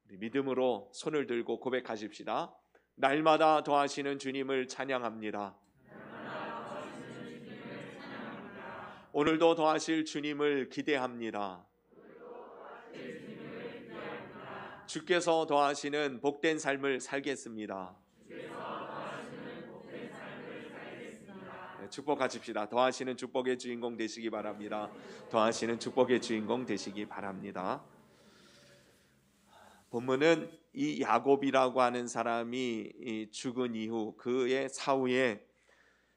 우리 믿음으로 손을 들고 고백하십시다. 날마다 더하시는 주님을 찬양합니다. 오늘도 더하실 주님을 기대합니다. 주께서 더하시는 복된 삶을 살겠습니다. 축복하십시다. 더하시는 축복의 주인공 되시기 바랍니다. 더하시는 축복의 주인공 되시기 바랍니다. 본문은 이 야곱이라고 하는 사람이 죽은 이후 그의 사후에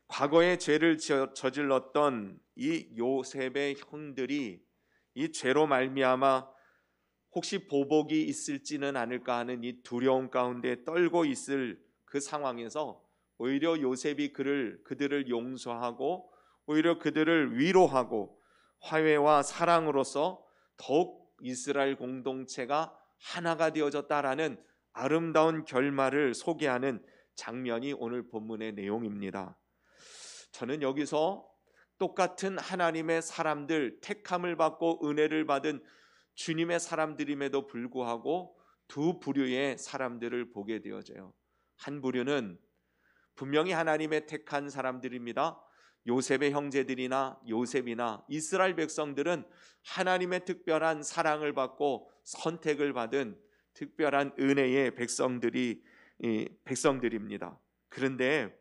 과거에 죄를 저질렀던 이 요셉의 형들이 이 죄로 말미암아 혹시 보복이 있을지는 않을까 하는 이 두려움 가운데 떨고 있을 그 상황에서 오히려 요셉이 그들을 용서하고 오히려 그들을 위로하고 화해와 사랑으로서 더욱 이스라엘 공동체가 하나가 되어졌다라는 아름다운 결말을 소개하는 장면이 오늘 본문의 내용입니다. 저는 여기서 똑같은 하나님의 사람들, 택함을 받고 은혜를 받은 주님의 사람들임에도 불구하고 두 부류의 사람들을 보게 되어져요. 한 부류는 분명히 하나님의 택한 사람들입니다. 요셉의 형제들이나 요셉이나 이스라엘 백성들은 하나님의 특별한 사랑을 받고 선택을 받은 특별한 은혜의 백성들입니다. 그런데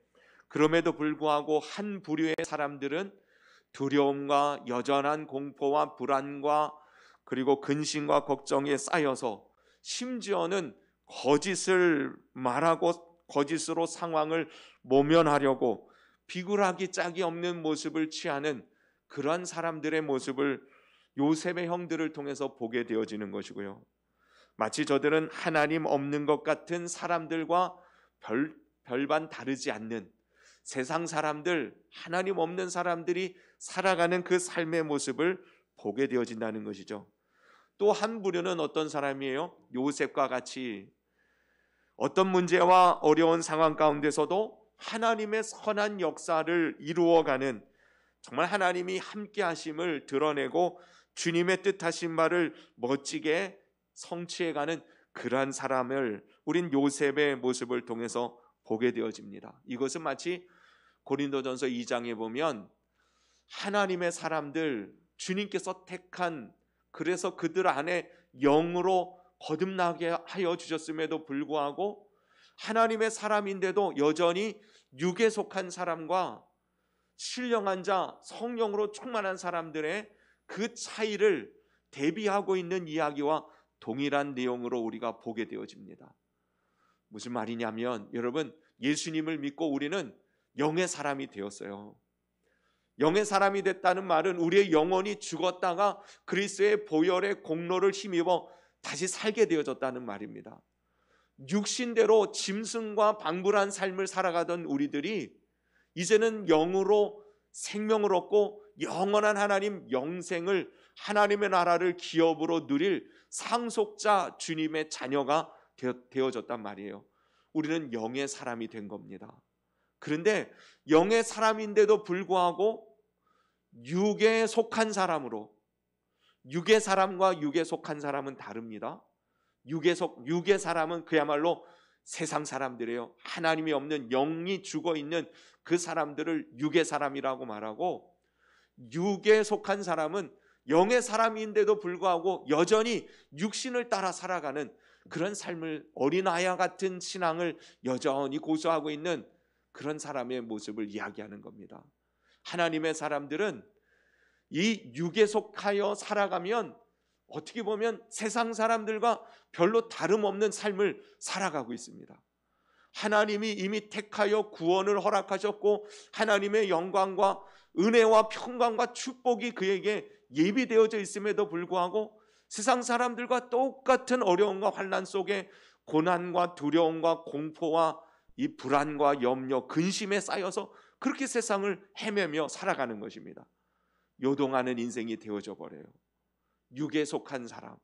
그럼에도 불구하고 한 부류의 사람들은 두려움과 여전한 공포와 불안과 그리고 근심과 걱정에 쌓여서 심지어는 거짓을 말하고 거짓으로 상황을 모면하려고 비굴하기 짝이 없는 모습을 취하는 그러한 사람들의 모습을 요셉의 형들을 통해서 보게 되어지는 것이고요. 마치 저들은 하나님 없는 것 같은 사람들과 별반 다르지 않는 세상 사람들, 하나님 없는 사람들이 살아가는 그 삶의 모습을 보게 되어진다는 것이죠. 또 한 부류는 어떤 사람이에요? 요셉과 같이 어떤 문제와 어려운 상황 가운데서도 하나님의 선한 역사를 이루어가는, 정말 하나님이 함께 하심을 드러내고 주님의 뜻하신 바를 멋지게 성취해가는 그러한 사람을 우린 요셉의 모습을 통해서 보게 되어집니다. 이것은 마치 고린도전서 2장에 보면 하나님의 사람들, 주님께서 택한, 그래서 그들 안에 영으로 거듭나게 하여 주셨음에도 불구하고 하나님의 사람인데도 여전히 육에 속한 사람과 신령한 자, 성령으로 충만한 사람들의 그 차이를 대비하고 있는 이야기와 동일한 내용으로 우리가 보게 되어집니다. 무슨 말이냐면, 여러분, 예수님을 믿고 우리는 영의 사람이 되었어요. 영의 사람이 됐다는 말은 우리의 영혼이 죽었다가 그리스도의 보혈의 공로를 힘입어 다시 살게 되어졌다는 말입니다. 육신대로 짐승과 방불한 삶을 살아가던 우리들이 이제는 영으로 생명을 얻고 영원한 하나님 영생을, 하나님의 나라를 기업으로 누릴 상속자 주님의 자녀가 되어졌단 말이에요. 우리는 영의 사람이 된 겁니다. 그런데 영의 사람인데도 불구하고 육에 속한 사람으로, 육의 사람과 육에 속한 사람은 다릅니다. 육의 사람은 그야말로 세상 사람들이에요. 하나님이 없는 영이 죽어있는 그 사람들을 육의 사람이라고 말하고, 육에 속한 사람은 영의 사람인데도 불구하고 여전히 육신을 따라 살아가는 그런 삶을, 어린아이와 같은 신앙을 여전히 고수하고 있는 그런 사람의 모습을 이야기하는 겁니다. 하나님의 사람들은 이 육에 속하여 살아가면 어떻게 보면 세상 사람들과 별로 다름없는 삶을 살아가고 있습니다. 하나님이 이미 택하여 구원을 허락하셨고 하나님의 영광과 은혜와 평강과 축복이 그에게 예비되어져 있음에도 불구하고 세상 사람들과 똑같은 어려움과 환난 속에 고난과 두려움과 공포와 이 불안과 염려, 근심에 쌓여서 그렇게 세상을 헤매며 살아가는 것입니다. 요동하는 인생이 되어져 버려요. 육에 속한 사람.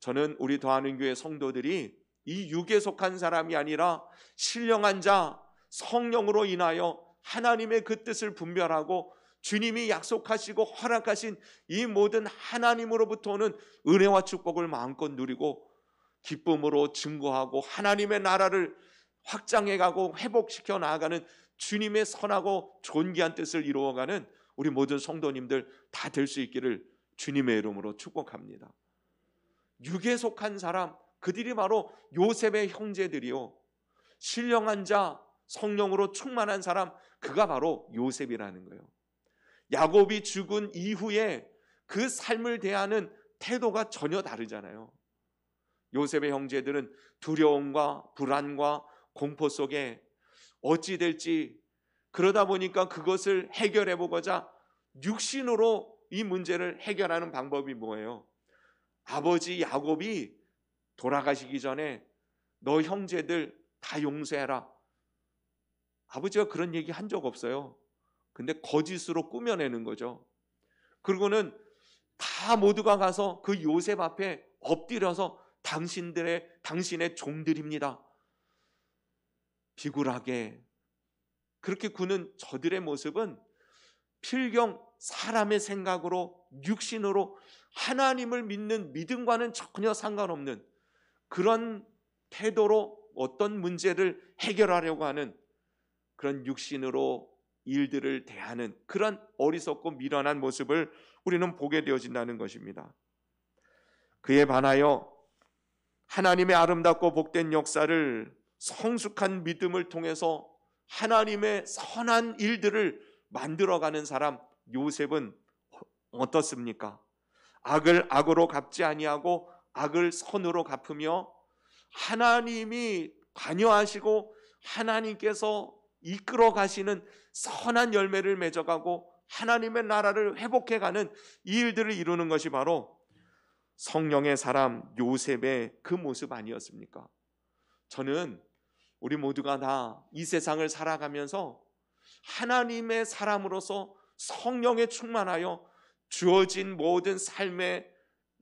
저는 우리 더하는 교회 성도들이 이 육에 속한 사람이 아니라 신령한 자, 성령으로 인하여 하나님의 그 뜻을 분별하고 주님이 약속하시고 허락하신 이 모든 하나님으로부터 오는 은혜와 축복을 마음껏 누리고 기쁨으로 증거하고 하나님의 나라를 확장해가고 회복시켜 나아가는 주님의 선하고 존귀한 뜻을 이루어가는 우리 모든 성도님들 다 될 수 있기를 주님의 이름으로 축복합니다. 육에 속한 사람, 그들이 바로 요셉의 형제들이요, 신령한 자, 성령으로 충만한 사람, 그가 바로 요셉이라는 거예요. 야곱이 죽은 이후에 그 삶을 대하는 태도가 전혀 다르잖아요. 요셉의 형제들은 두려움과 불안과 공포 속에 어찌 될지, 그러다 보니까 그것을 해결해 보고자 육신으로 이 문제를 해결하는 방법이 뭐예요? 아버지 야곱이 돌아가시기 전에 너 형제들 다 용서해라. 아버지가 그런 얘기 한 적 없어요. 근데 거짓으로 꾸며내는 거죠. 그리고는 다 모두가 가서 그 요셉 앞에 엎드려서 당신의 종들입니다, 비굴하게 그렇게 구는 저들의 모습은 필경 사람의 생각으로, 육신으로 하나님을 믿는 믿음과는 전혀 상관없는 그런 태도로 어떤 문제를 해결하려고 하는 그런 육신으로 일들을 대하는 그런 어리석고 미련한 모습을 우리는 보게 되어진다는 것입니다. 그에 반하여 하나님의 아름답고 복된 역사를 성숙한 믿음을 통해서 하나님의 선한 일들을 만들어가는 사람 요셉은 어떻습니까? 악을 악으로 갚지 아니하고 악을 선으로 갚으며 하나님이 관여하시고 하나님께서 이끌어 가시는 선한 열매를 맺어가고 하나님의 나라를 회복해가는 이 일들을 이루는 것이 바로 성령의 사람 요셉의 그 모습 아니었습니까? 저는 우리 모두가 다 이 세상을 살아가면서 하나님의 사람으로서 성령에 충만하여 주어진 모든 삶의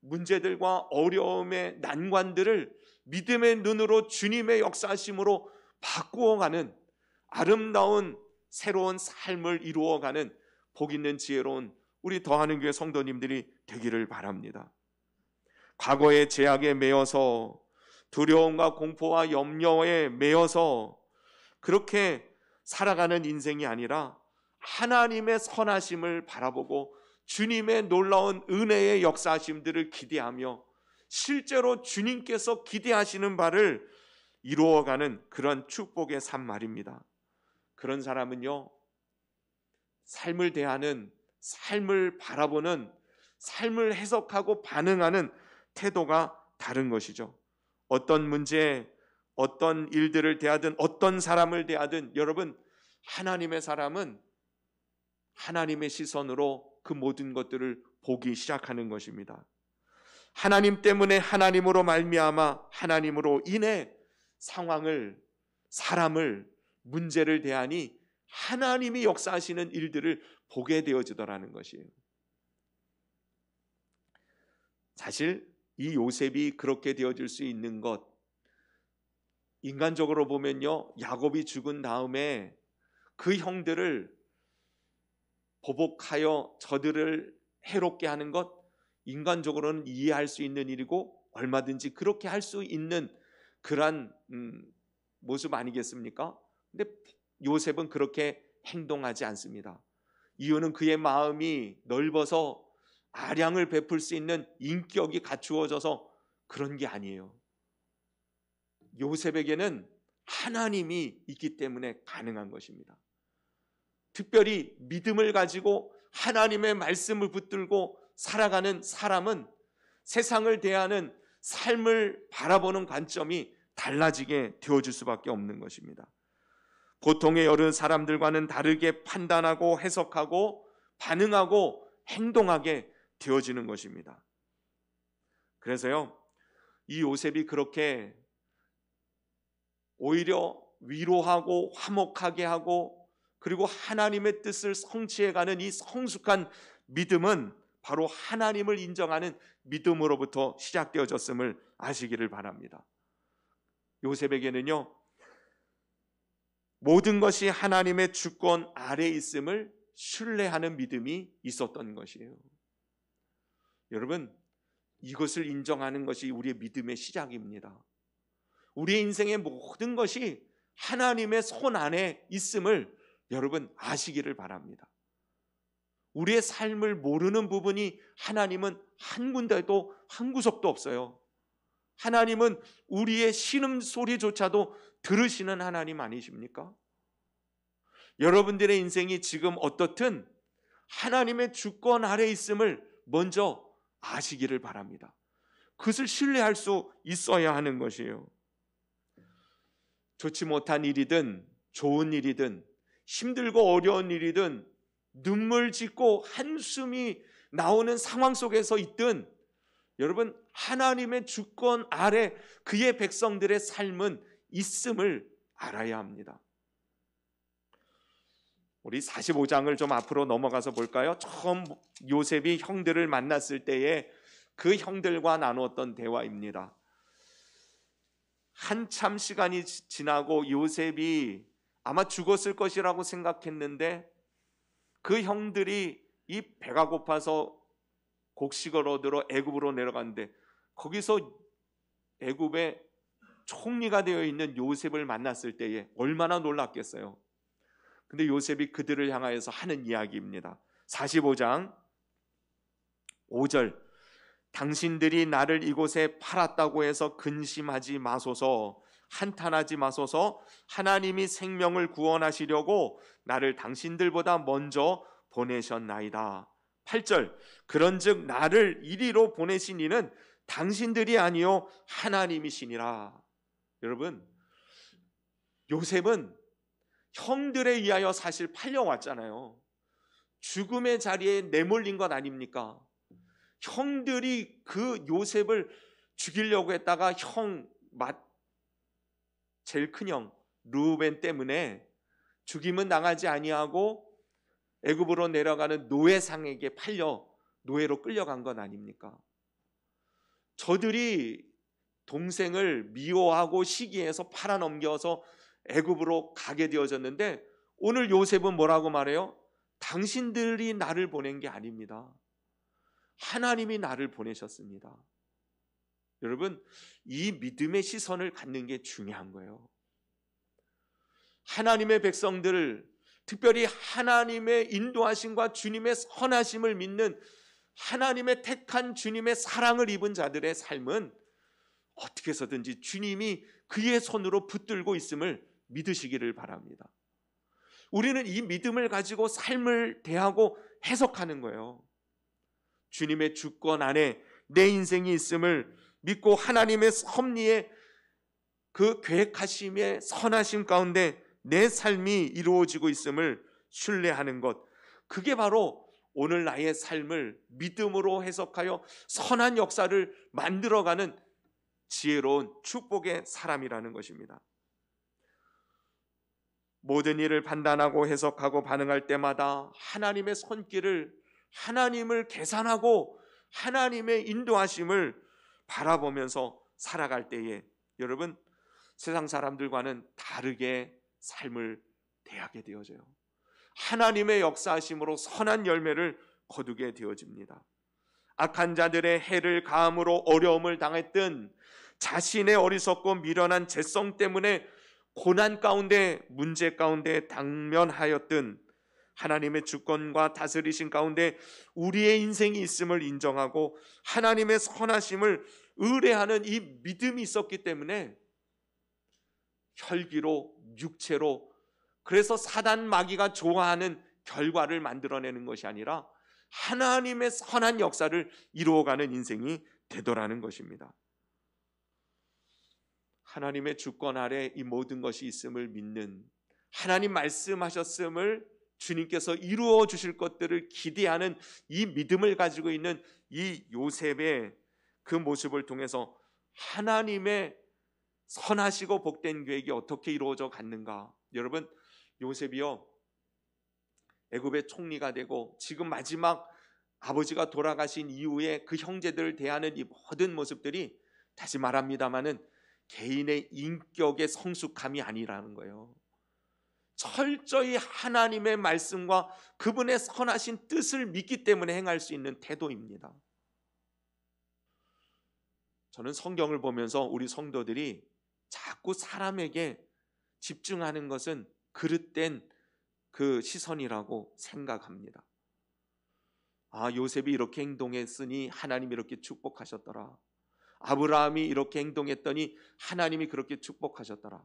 문제들과 어려움의 난관들을 믿음의 눈으로 주님의 역사하심으로 바꾸어가는 아름다운 새로운 삶을 이루어가는 복 있는 지혜로운 우리 더하는 교회 성도님들이 되기를 바랍니다. 과거의 죄악에 매여서 두려움과 공포와 염려에 매여서 그렇게 살아가는 인생이 아니라 하나님의 선하심을 바라보고 주님의 놀라운 은혜의 역사하심들을 기대하며 실제로 주님께서 기대하시는 바를 이루어가는 그런 축복의 삶 말입니다. 그런 사람은요, 삶을 대하는, 삶을 바라보는, 삶을 해석하고 반응하는 태도가 다른 것이죠. 어떤 문제, 어떤 일들을 대하든 어떤 사람을 대하든 여러분, 하나님의 사람은 하나님의 시선으로 그 모든 것들을 보기 시작하는 것입니다. 하나님 때문에, 하나님으로 말미암아, 하나님으로 인해 상황을, 사람을, 문제를 대하니 하나님이 역사하시는 일들을 보게 되어지더라는 것이에요. 사실 이 요셉이 그렇게 되어질 수 있는 것, 인간적으로 보면요, 야곱이 죽은 다음에 그 형들을 보복하여 저들을 해롭게 하는 것, 인간적으로는 이해할 수 있는 일이고 얼마든지 그렇게 할 수 있는 그러한 모습 아니겠습니까? 근데 요셉은 그렇게 행동하지 않습니다. 이유는 그의 마음이 넓어서 아량을 베풀 수 있는 인격이 갖추어져서 그런 게 아니에요. 요셉에게는 하나님이 있기 때문에 가능한 것입니다. 특별히 믿음을 가지고 하나님의 말씀을 붙들고 살아가는 사람은 세상을 대하는 삶을 바라보는 관점이 달라지게 되어줄 수밖에 없는 것입니다. 보통의 여러 사람들과는 다르게 판단하고 해석하고 반응하고 행동하게 되어지는 것입니다. 그래서요, 이 요셉이 그렇게 오히려 위로하고 화목하게 하고 그리고 하나님의 뜻을 성취해가는 이 성숙한 믿음은 바로 하나님을 인정하는 믿음으로부터 시작되어졌음을 아시기를 바랍니다. 요셉에게는요, 모든 것이 하나님의 주권 아래에 있음을 신뢰하는 믿음이 있었던 것이에요. 여러분, 이것을 인정하는 것이 우리의 믿음의 시작입니다. 우리의 인생의 모든 것이 하나님의 손 안에 있음을 여러분 아시기를 바랍니다. 우리의 삶을 모르는 부분이 하나님은 한 군데도 한 구석도 없어요. 하나님은 우리의 신음소리조차도 들으시는 하나님 아니십니까? 여러분들의 인생이 지금 어떻든 하나님의 주권 아래 있음을 먼저 아시기를 바랍니다. 그것을 신뢰할 수 있어야 하는 것이에요. 좋지 못한 일이든 좋은 일이든 힘들고 어려운 일이든 눈물 짓고 한숨이 나오는 상황 속에서 있든 여러분 하나님의 주권 아래 그의 백성들의 삶은 있음을 알아야 합니다. 우리 45장을 좀 앞으로 넘어가서 볼까요? 처음 요셉이 형들을 만났을 때에 그 형들과 나누었던 대화입니다. 한참 시간이 지나고 요셉이 아마 죽었을 것이라고 생각했는데 그 형들이 이 배가 고파서 곡식을 얻으러 애굽으로 내려갔는데 거기서 애굽의 총리가 되어 있는 요셉을 만났을 때에 얼마나 놀랐겠어요. 근데 요셉이 그들을 향하여서 하는 이야기입니다. 45장 5절 당신들이 나를 이곳에 팔았다고 해서 근심하지 마소서, 한탄하지 마소서. 하나님이 생명을 구원하시려고 나를 당신들보다 먼저 보내셨나이다. 8절 그런즉 나를 이리로 보내신 이는 당신들이 아니요 하나님이시니라. 여러분 요셉은 형들에 의하여 사실 팔려왔잖아요. 죽음의 자리에 내몰린 것 아닙니까? 형들이 그 요셉을 죽이려고 했다가 제일 큰 형 르우벤 때문에 죽임은 당하지 아니하고 애굽으로 내려가는 노예상에게 팔려 노예로 끌려간 건 아닙니까? 저들이 동생을 미워하고 시기해서 팔아넘겨서 애굽으로 가게 되어졌는데 오늘 요셉은 뭐라고 말해요? 당신들이 나를 보낸 게 아닙니다. 하나님이 나를 보내셨습니다. 여러분 이 믿음의 시선을 갖는 게 중요한 거예요. 하나님의 백성들, 특별히 하나님의 인도하심과 주님의 선하심을 믿는 하나님의 택한 주님의 사랑을 입은 자들의 삶은 어떻게 해서든지 주님이 그의 손으로 붙들고 있음을 믿으시기를 바랍니다. 우리는 이 믿음을 가지고 삶을 대하고 해석하는 거예요. 주님의 주권 안에 내 인생이 있음을 믿고 하나님의 섭리의 그 계획하심의 선하심 가운데 내 삶이 이루어지고 있음을 신뢰하는 것, 그게 바로 오늘 나의 삶을 믿음으로 해석하여 선한 역사를 만들어가는 지혜로운 축복의 사람이라는 것입니다. 모든 일을 판단하고 해석하고 반응할 때마다 하나님의 손길을, 하나님을 계산하고 하나님의 인도하심을 바라보면서 살아갈 때에 여러분 세상 사람들과는 다르게 삶을 대하게 되어져요. 하나님의 역사하심으로 선한 열매를 거두게 되어집니다. 악한 자들의 해를 가함으로 어려움을 당했던 자신의 어리석고 미련한 죄성 때문에 고난 가운데 문제 가운데 당면하였던 하나님의 주권과 다스리신 가운데 우리의 인생이 있음을 인정하고 하나님의 선하심을 의뢰하는 이 믿음이 있었기 때문에 혈기로 육체로 그래서 사단 마귀가 좋아하는 결과를 만들어내는 것이 아니라 하나님의 선한 역사를 이루어가는 인생이 되더라는 것입니다. 하나님의 주권 아래 이 모든 것이 있음을 믿는, 하나님 말씀하셨음을 주님께서 이루어 주실 것들을 기대하는 이 믿음을 가지고 있는 이 요셉의 그 모습을 통해서 하나님의 선하시고 복된 계획이 어떻게 이루어져 갔는가. 여러분 요셉이요 애굽의 총리가 되고 지금 마지막 아버지가 돌아가신 이후에 그 형제들을 대하는 이 모든 모습들이 다시 말합니다마는 개인의 인격의 성숙함이 아니라는 거예요. 철저히 하나님의 말씀과 그분의 선하신 뜻을 믿기 때문에 행할 수 있는 태도입니다. 저는 성경을 보면서 우리 성도들이 자꾸 사람에게 집중하는 것은 그릇된 그 시선이라고 생각합니다. 아, 요셉이 이렇게 행동했으니 하나님이 이렇게 축복하셨더라. 아브라함이 이렇게 행동했더니 하나님이 그렇게 축복하셨더라.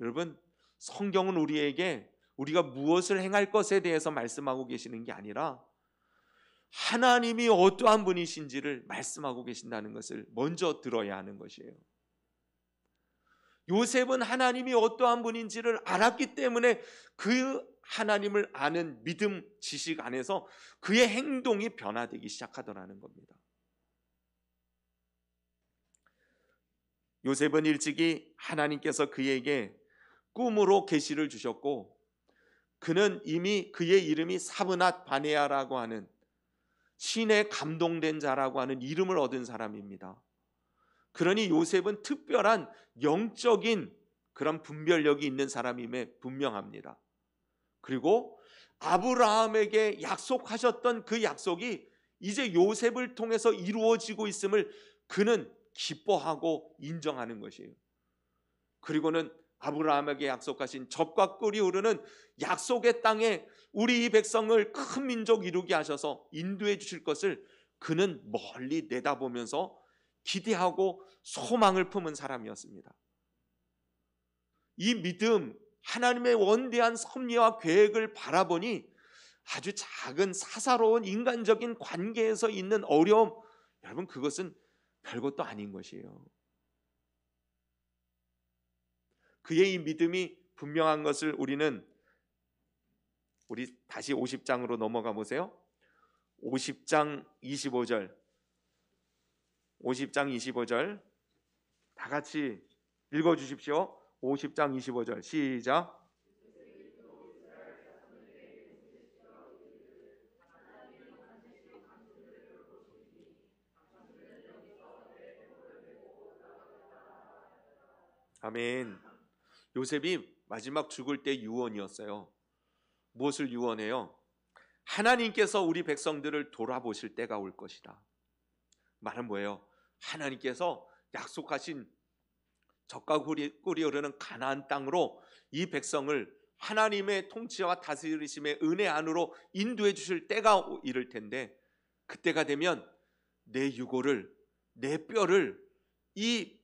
여러분, 성경은 우리에게 우리가 무엇을 행할 것에 대해서 말씀하고 계시는 게 아니라 하나님이 어떠한 분이신지를 말씀하고 계신다는 것을 먼저 들어야 하는 것이에요. 요셉은 하나님이 어떠한 분인지를 알았기 때문에 그 하나님을 아는 믿음, 지식 안에서 그의 행동이 변화되기 시작하더라는 겁니다. 요셉은 일찍이 하나님께서 그에게 꿈으로 계시를 주셨고, 그는 이미 그의 이름이 사브낫 바네아라고 하는 신에 감동된 자라고 하는 이름을 얻은 사람입니다. 그러니 요셉은 특별한 영적인 그런 분별력이 있는 사람임에 분명합니다. 그리고 아브라함에게 약속하셨던 그 약속이 이제 요셉을 통해서 이루어지고 있음을 그는 기뻐하고 인정하는 것이에요. 그리고는 아브라함에게 약속하신 젖과 꿀이 흐르는 약속의 땅에 우리 이 백성을 큰 민족 이루게 하셔서 인도해 주실 것을 그는 멀리 내다보면서 기대하고 소망을 품은 사람이었습니다. 이 믿음, 하나님의 원대한 섭리와 계획을 바라보니 아주 작은 사사로운 인간적인 관계에서 있는 어려움, 여러분 그것은 별것도 아닌 것이에요. 그의 이 믿음이 분명한 것을 우리 다시 50장으로 넘어가 보세요. 50장 25절 다 같이 읽어주십시오. 50장 25절 시작. 아멘. 요셉이 마지막 죽을 때 유언이었어요. 무엇을 유언해요? 하나님께서 우리 백성들을 돌아보실 때가 올 것이다. 말은 뭐예요? 하나님께서 약속하신 젖과 꿀이 흐르는 가나안 땅으로 이 백성을 하나님의 통치와 다스리심의 은혜 안으로 인도해 주실 때가 이를 텐데, 그때가 되면 내 유고를, 내 뼈를 이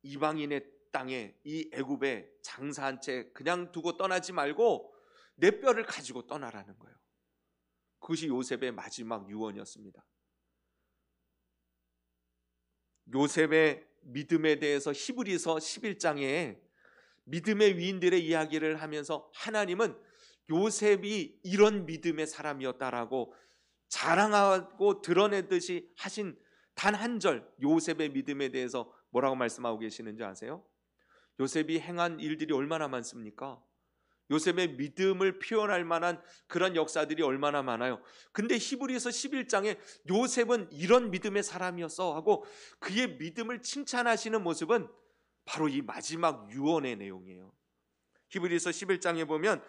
이방인의 땅에, 이 애굽에 장사한 채 그냥 두고 떠나지 말고 내 뼈를 가지고 떠나라는 거예요. 그것이 요셉의 마지막 유언이었습니다. 요셉의 믿음에 대해서 히브리서 11장에 믿음의 위인들의 이야기를 하면서 하나님은 요셉이 이런 믿음의 사람이었다라고 자랑하고 드러내듯이 하신 단 한 절, 요셉의 믿음에 대해서 뭐라고 말씀하고 계시는지 아세요? 요셉이 행한 일들이 얼마나 많습니까? 요셉의 믿음을 표현할 만한 그런 역사들이 얼마나 많아요. 근데 히브리서 11장에 요셉은 이런 믿음의 사람이었어 하고 그의 믿음을 칭찬하시는 모습은 바로 이 마지막 유언의 내용이에요. 히브리서 11장에 보면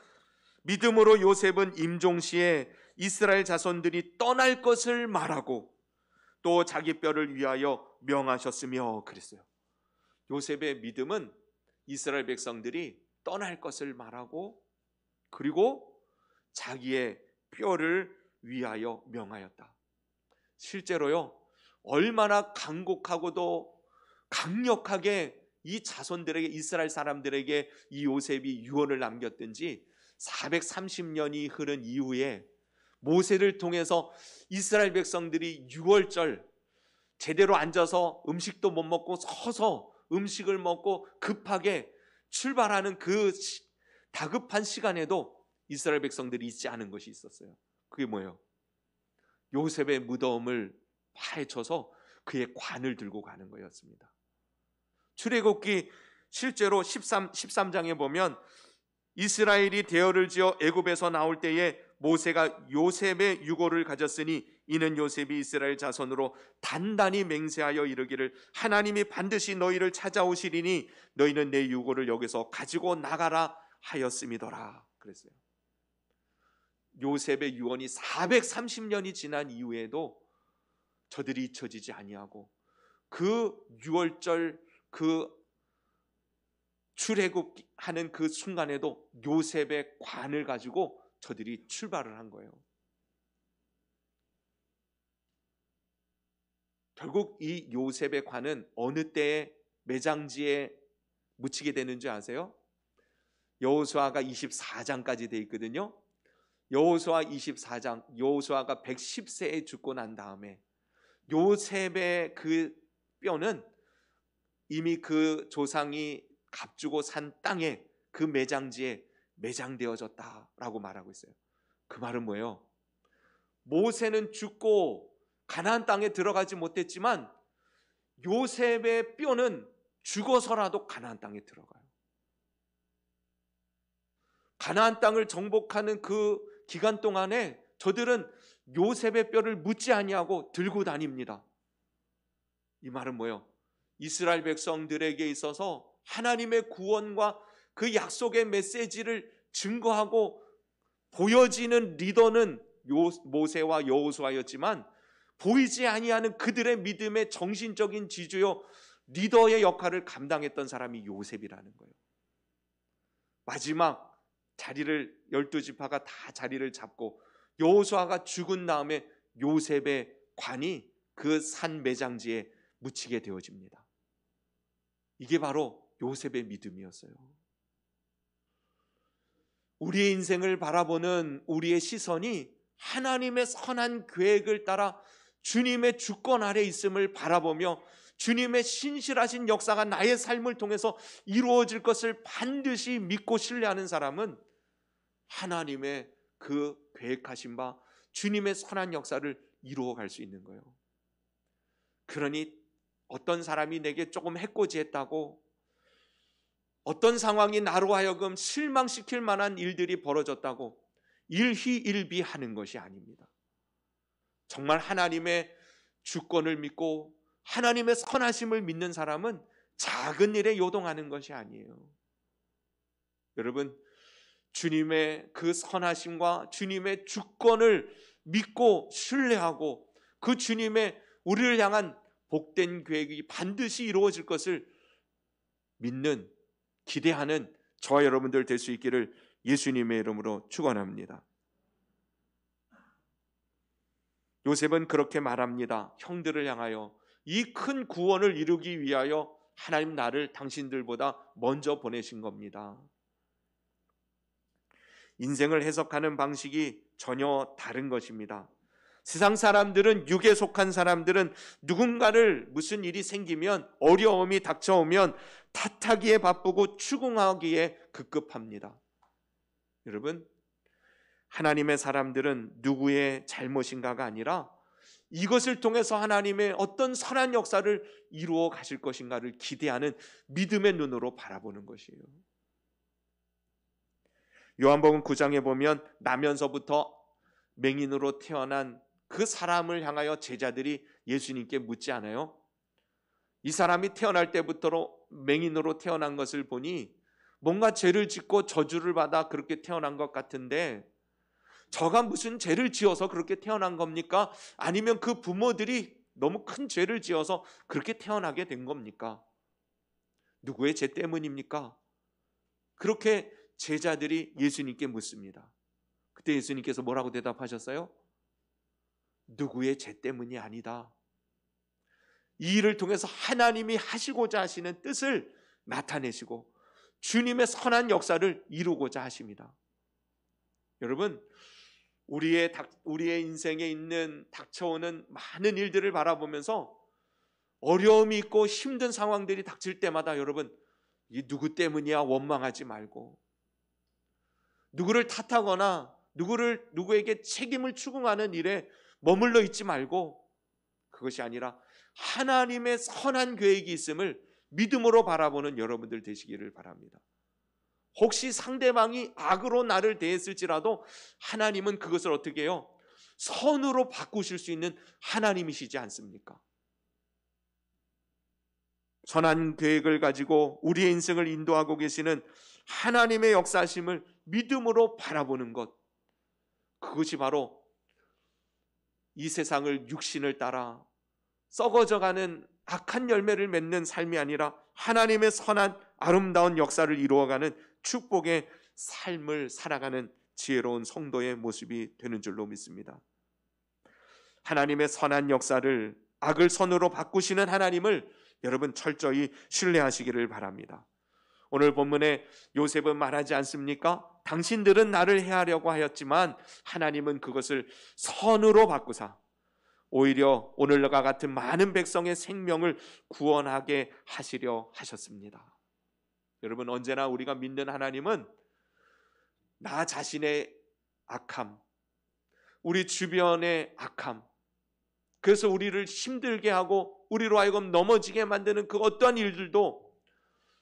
믿음으로 요셉은 임종시에 이스라엘 자손들이 떠날 것을 말하고 또 자기 뼈를 위하여 명하셨으며 그랬어요. 요셉의 믿음은 이스라엘 백성들이 떠날 것을 말하고 그리고 자기의 뼈를 위하여 명하였다. 실제로요, 얼마나 간곡하고도 강력하게 이 자손들에게, 이스라엘 사람들에게 이 요셉이 유언을 남겼든지 430년이 흐른 이후에 모세를 통해서 이스라엘 백성들이 6월절 제대로 앉아서 음식도 못 먹고 서서 음식을 먹고 급하게 출발하는 그 다급한 시간에도 이스라엘 백성들이 잊지 않은 것이 있었어요. 그게 뭐예요? 요셉의 무덤을 파헤쳐서 그의 관을 들고 가는 거였습니다. 출애굽기 실제로 13장에 보면 이스라엘이 대열을 지어 애굽에서 나올 때에 모세가 요셉의 유고를 가졌으니 이는 요셉이 이스라엘 자손으로 단단히 맹세하여 이르기를 하나님이 반드시 너희를 찾아오시리니 너희는 내 유고를 여기서 가지고 나가라 하였음이더라 그랬어요. 요셉의 유언이 430년이 지난 이후에도 저들이 잊혀지지 아니하고 그 6월절 그 출애굽하는 그 순간에도 요셉의 관을 가지고 저들이 출발을 한 거예요. 결국 이 요셉의 관은 어느 때에 매장지에 묻히게 되는 줄 아세요? 여호수아가 24장까지 돼 있거든요. 여호수아 24장, 여호수아가 110세에 죽고 난 다음에 요셉의 그 뼈는 이미 그 조상이 값주고 산 땅에 그 매장지에 매장되어졌다라고 말하고 있어요. 그 말은 뭐예요? 모세는 죽고 가나안 땅에 들어가지 못했지만 요셉의 뼈는 죽어서라도 가나안 땅에 들어가요. 가나안 땅을 정복하는 그 기간 동안에 저들은 요셉의 뼈를 묻지 아니하고 들고 다닙니다. 이 말은 뭐예요? 이스라엘 백성들에게 있어서 하나님의 구원과 그 약속의 메시지를 증거하고 보여지는 리더는 모세와 여호수아였지만 보이지 아니하는 그들의 믿음의 정신적인 지주요 리더의 역할을 감당했던 사람이 요셉이라는 거예요. 마지막 자리를 12지파가 다 자리를 잡고 여호수아가 죽은 다음에 요셉의 관이 그 산 매장지에 묻히게 되어집니다. 이게 바로 요셉의 믿음이었어요. 우리의 인생을 바라보는 우리의 시선이 하나님의 선한 계획을 따라 주님의 주권 아래 있음을 바라보며 주님의 신실하신 역사가 나의 삶을 통해서 이루어질 것을 반드시 믿고 신뢰하는 사람은 하나님의 그 계획하신 바 주님의 선한 역사를 이루어갈 수 있는 거예요. 그러니 어떤 사람이 내게 조금 해코지했다고, 어떤 상황이 나로 하여금 실망시킬 만한 일들이 벌어졌다고 일희일비하는 것이 아닙니다. 정말 하나님의 주권을 믿고 하나님의 선하심을 믿는 사람은 작은 일에 요동하는 것이 아니에요. 여러분, 주님의 그 선하심과 주님의 주권을 믿고 신뢰하고 그 주님의 우리를 향한 복된 계획이 반드시 이루어질 것을 믿는, 기대하는 저와 여러분들 될 수 있기를 예수님의 이름으로 축원합니다. 요셉은 그렇게 말합니다. 형들을 향하여 이 큰 구원을 이루기 위하여 하나님 나를 당신들보다 먼저 보내신 겁니다. 인생을 해석하는 방식이 전혀 다른 것입니다. 세상 사람들은, 육에 속한 사람들은 누군가를 무슨 일이 생기면, 어려움이 닥쳐오면 탓하기에 바쁘고 추궁하기에 급급합니다. 여러분, 하나님의 사람들은 누구의 잘못인가가 아니라 이것을 통해서 하나님의 어떤 선한 역사를 이루어 가실 것인가를 기대하는 믿음의 눈으로 바라보는 것이에요. 요한복음 9장에 보면 나면서부터 맹인으로 태어난 그 사람을 향하여 제자들이 예수님께 묻지 않아요? 이 사람이 태어날 때부터 맹인으로 태어난 것을 보니 뭔가 죄를 짓고 저주를 받아 그렇게 태어난 것 같은데, 저가 무슨 죄를 지어서 그렇게 태어난 겁니까? 아니면 그 부모들이 너무 큰 죄를 지어서 그렇게 태어나게 된 겁니까? 누구의 죄 때문입니까? 그렇게 제자들이 예수님께 묻습니다. 그때 예수님께서 뭐라고 대답하셨어요? 누구의 죄 때문이 아니다. 이 일을 통해서 하나님이 하시고자 하시는 뜻을 나타내시고 주님의 선한 역사를 이루고자 하십니다. 여러분, 우리의 인생에 있는 닥쳐오는 많은 일들을 바라보면서 어려움이 있고 힘든 상황들이 닥칠 때마다 여러분, 이 누구 때문이야 원망하지 말고, 누구를 탓하거나 누구에게 책임을 추궁하는 일에 머물러 있지 말고, 그것이 아니라 하나님의 선한 계획이 있음을 믿음으로 바라보는 여러분들 되시기를 바랍니다. 혹시 상대방이 악으로 나를 대했을지라도 하나님은 그것을 어떻게 해요? 선으로 바꾸실 수 있는 하나님이시지 않습니까? 선한 계획을 가지고 우리의 인생을 인도하고 계시는 하나님의 역사심을 믿음으로 바라보는 것, 그것이 바로 이 세상을 육신을 따라 썩어져가는 악한 열매를 맺는 삶이 아니라 하나님의 선한 아름다운 역사를 이루어가는 축복의 삶을 살아가는 지혜로운 성도의 모습이 되는 줄로 믿습니다. 하나님의 선한 역사를 악을 선으로 바꾸시는 하나님을 여러분 철저히 신뢰하시기를 바랍니다. 오늘 본문에 요셉은 말하지 않습니까? 당신들은 나를 해하려고 하였지만 하나님은 그것을 선으로 바꾸사 오히려 오늘과 같은 많은 백성의 생명을 구원하게 하시려 하셨습니다. 여러분, 언제나 우리가 믿는 하나님은 나 자신의 악함, 우리 주변의 악함, 그래서 우리를 힘들게 하고 우리로 하여금 넘어지게 만드는 그 어떠한 일들도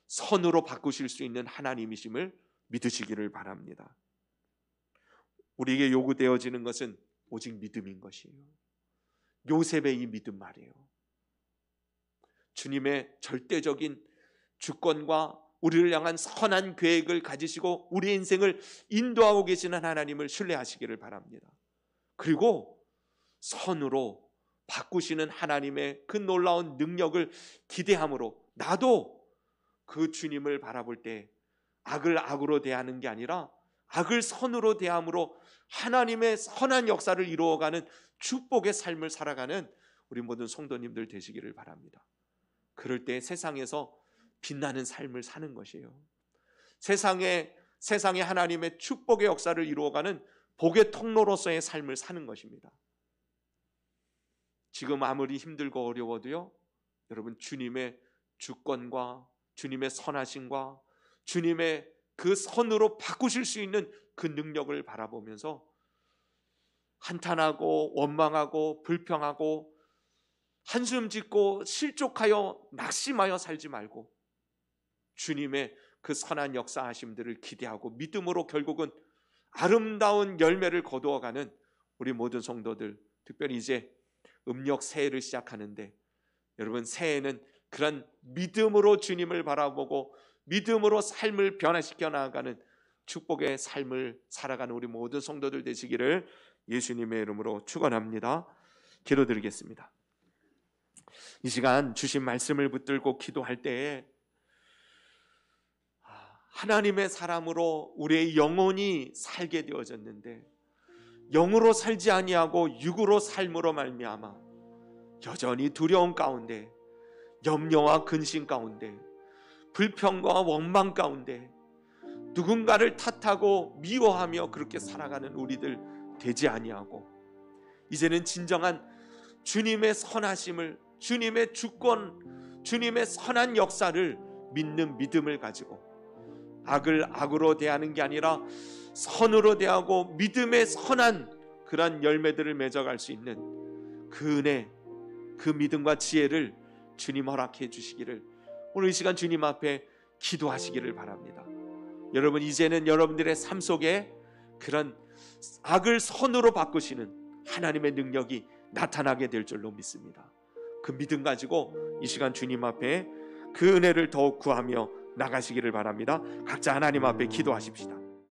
선으로 바꾸실 수 있는 하나님이심을 믿으시기를 바랍니다. 우리에게 요구되어지는 것은 오직 믿음인 것이에요. 요셉의 이 믿음 말이에요. 주님의 절대적인 주권과 우리를 향한 선한 계획을 가지시고 우리의 인생을 인도하고 계시는 하나님을 신뢰하시기를 바랍니다. 그리고 선으로 바꾸시는 하나님의 그 놀라운 능력을 기대함으로 나도 그 주님을 바라볼 때 악을 악으로 대하는 게 아니라 악을 선으로 대함으로 하나님의 선한 역사를 이루어가는 축복의 삶을 살아가는 우리 모든 성도님들 되시기를 바랍니다. 그럴 때 세상에서 빛나는 삶을 사는 것이에요. 세상에 하나님의 축복의 역사를 이루어가는 복의 통로로서의 삶을 사는 것입니다. 지금 아무리 힘들고 어려워도요, 여러분 주님의 주권과 주님의 선하심과 주님의 그 선으로 바꾸실 수 있는 그 능력을 바라보면서 한탄하고 원망하고 불평하고 한숨 짓고 실족하여 낙심하여 살지 말고 주님의 그 선한 역사하심들을 기대하고 믿음으로 결국은 아름다운 열매를 거두어가는 우리 모든 성도들, 특별히 이제 음력 새해를 시작하는데 여러분, 새해는 그런 믿음으로 주님을 바라보고 믿음으로 삶을 변화시켜 나아가는 축복의 삶을 살아가는 우리 모든 성도들 되시기를 예수님의 이름으로 축원합니다. 기도드리겠습니다. 이 시간 주신 말씀을 붙들고 기도할 때에 하나님의 사람으로 우리의 영혼이 살게 되어졌는데 영으로 살지 아니하고 육으로 삶으로 말미암아 여전히 두려움 가운데, 염려와 근심 가운데, 불평과 원망 가운데 누군가를 탓하고 미워하며 그렇게 살아가는 우리들 되지 아니하고 이제는 진정한 주님의 선하심을, 주님의 주권, 주님의 선한 역사를 믿는 믿음을 가지고 악을 악으로 대하는 게 아니라 선으로 대하고 믿음의 선한 그런 열매들을 맺어갈 수 있는 그 은혜, 그 믿음과 지혜를 주님 허락해 주시기를 오늘 이 시간 주님 앞에 기도하시기를 바랍니다. 여러분, 이제는 여러분들의 삶 속에 그런 악을 선으로 바꾸시는 하나님의 능력이 나타나게 될 줄로 믿습니다. 그 믿음 가지고 이 시간 주님 앞에 그 은혜를 더욱 구하며 나가시기를 바랍니다. 각자 하나님 앞에 기도하십시다.